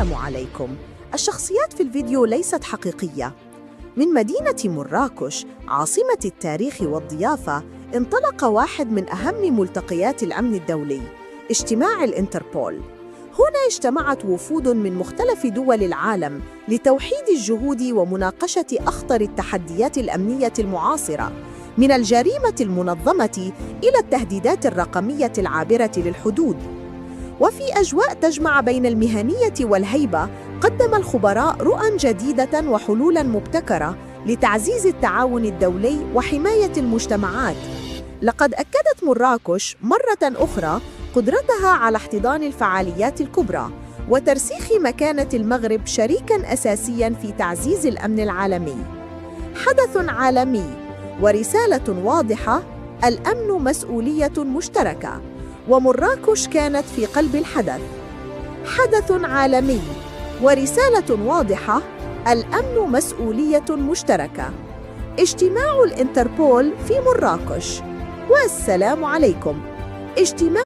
السلام عليكم. الشخصيات في الفيديو ليست حقيقية. من مدينة مراكش عاصمة التاريخ والضيافة انطلق واحد من أهم ملتقيات الأمن الدولي، اجتماع الإنتربول. هنا اجتمعت وفود من مختلف دول العالم لتوحيد الجهود ومناقشة أخطر التحديات الأمنية المعاصرة، من الجريمة المنظمة إلى التهديدات الرقمية العابرة للحدود. وفي أجواء تجمع بين المهنية والهيبة، قدم الخبراء رؤى جديدة وحلولاً مبتكرة لتعزيز التعاون الدولي وحماية المجتمعات. لقد أكدت مراكش مرة أخرى قدرتها على احتضان الفعاليات الكبرى وترسيخ مكانة المغرب شريكاً أساسياً في تعزيز الأمن العالمي. حدث عالمي ورسالة واضحة: الأمن مسؤولية مشتركة، ومراكش كانت في قلب الحدث. حدث عالمي ورسالة واضحة: الأمن مسؤولية مشتركة. اجتماع الإنتربول في مراكش. والسلام عليكم. اجتماع